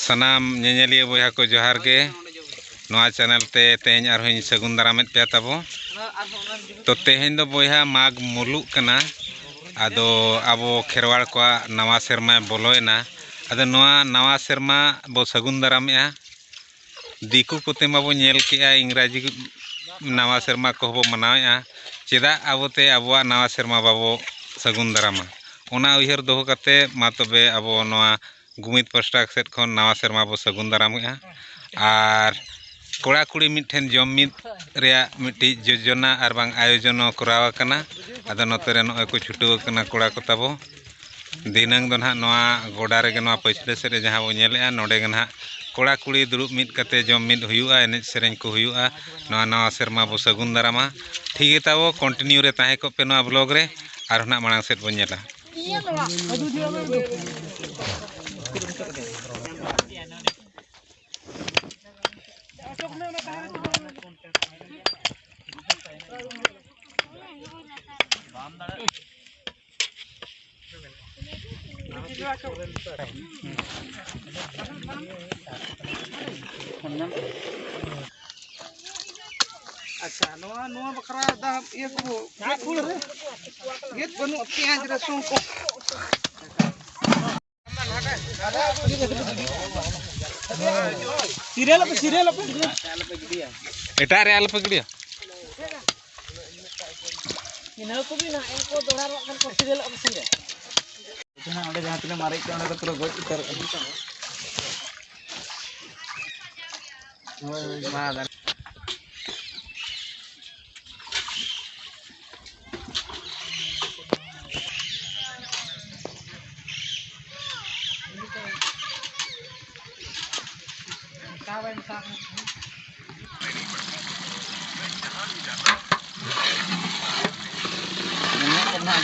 सनाम नेनेलिया बयहा को जोहार गे नवा चैनल ते तेज आरहों सगुन दारामेद पे तबो तो तेहें दो बयहा माघ मुलुग कना आदो आबो खेरवाड़ को नवा सेरमा बोलोयना आदो नवा सेरमा बो सगुन दारामेआ दिकु कोते माबो नेल केआ इंग्राजी नवा सेरमा को बो मनावेआ चेदा आबोते आबोआ नवा सेरमा बाबो सगुन दारामा ओना उयहर दोहो कते मा तबे आबो नवा गुमित पास्टा सेट खन नवा सेरमा बो सगुन दारामेआ आर कोड़ा कुड़ी मिठेन जम मिद रेया मिट्टी योजना आर बांग आयोजन करावा कना आदो नोतरे नय को छुटुव कना कोड़ा को ताबो दिनंग दो ना नवा गोडा रे नवा पछले सेरे जहां बो नेलेआ नोडे गना कोड़ा कुड़ी दुरुब मिद कते जम मिद हुयुआ एने सेरेन को हुयुआ नवा सेरमा बो सगुन दारामा ठीक है ताबो कंटिन्यू रे ताहे को पे नवा ब्लॉग रे आर होना मांग सेट बो नेला अच्छा नवा बकरा दा ये को फूल रे ये बनु प्याज रसुन को सीरियल पे एटा रे आल पकड़िया इना को भी ना इनको दोड़ा रखन को सीरियल अब संगे जहां ओडे जहां तने मारे के ओडे पूरा गोच उतर ओए मां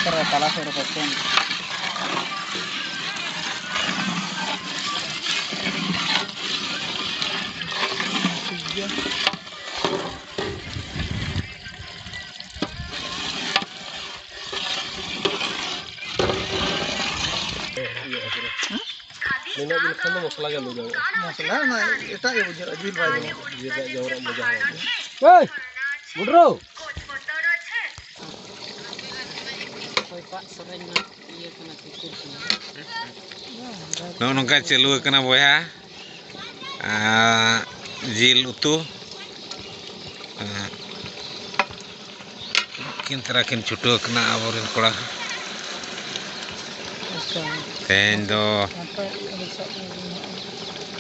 antara salah satu pasien. Nina bil khana masala ga loga Masalah na eta ya ajil bae jira jawra moja Hey budro नोंका चलू कना बया जिल उतु किन तरह किन छुटो कना आबोरेन कोड़ा तेन दो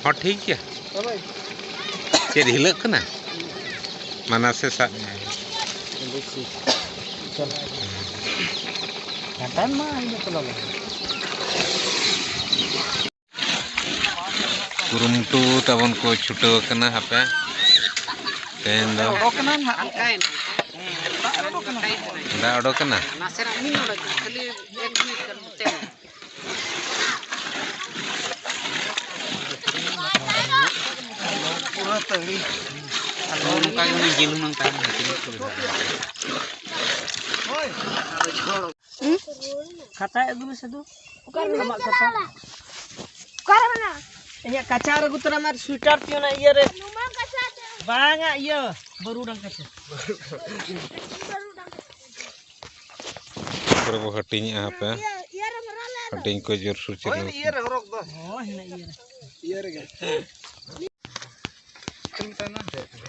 हाँ ठीक है चेद हिलक कना माना से साथ Katan mah ini kalau कुरुमुटु तबन को छुटो कना हापे तेन दो odokanan hak angkain दा ओडो कना nasir amin udah kali 1 menit kan tem pura tali kalau muka ini jil mang tan kata itu bisa tuh bukan sama kata karena ini kaca aku teramar sweater tiona iya re banyak iya baru dang kaca berapa hatinya apa hatinya ko jor suci oh iya re horok dah oh iya re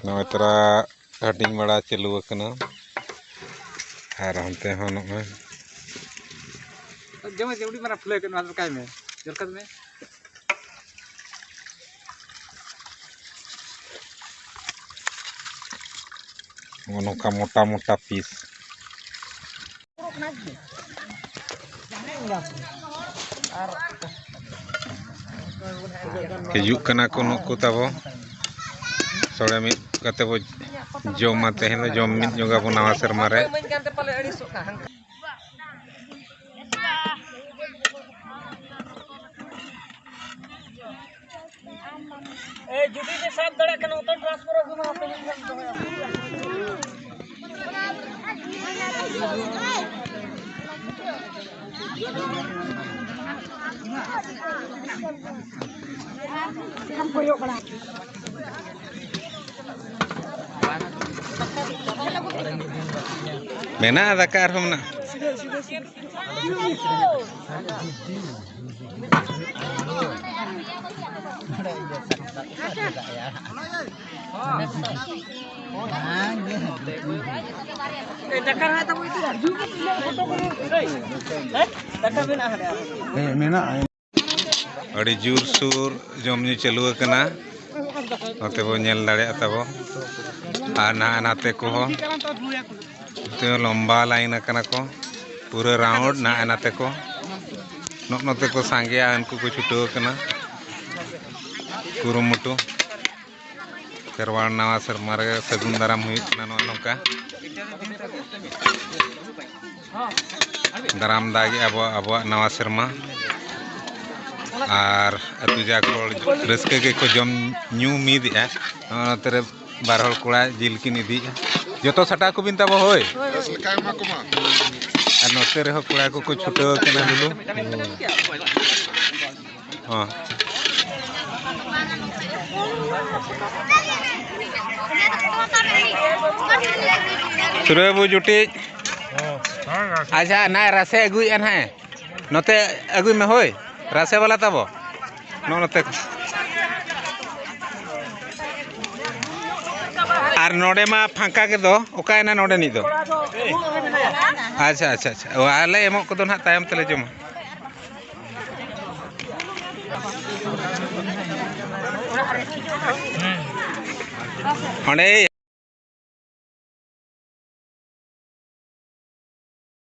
नवा तरह हटिंग बड़ा चलू कना are हनते हन में जमा जेवडी मारा फुले के मात्र काय में जरकत में नोका मोटा मोटा पीस हिजुक कना को नुकु ताबो सोड़े मिद कते बो जमा तेहेन जम मिद जोगा बो नवा सेरमा रे ए जुदी जे सब दड़ा कना तो ट्रांसफर हो गमा पे Mena ada kar mana? Adi jur sur jom ni celu kena. Note bo nyel dare atabo. Anak-anak teko ho. Itu lomba lain kena ko. Pura round na anak teko. Note ko sangge anku ko chuto kena. Kurumutu. Kerwal nawa sermara Sagun Daram huit na nongka. Daram dagi abo nawa serma. Ar atu jakol reske ke ko jom nyu mid ya. Notere barhol kula jilkin idi. Joto sata ko binta bo hoy. Ar notere ho kula ko chuto kena dulu. Oh. Suruh bu juti. Aja na rase agui an hai. Note agui me hoy. Rase wala tabo. No note. Ar node ma phangka ke do oka ena node ni do. Acha. Ale emok ko do na tayam tele jom. Onde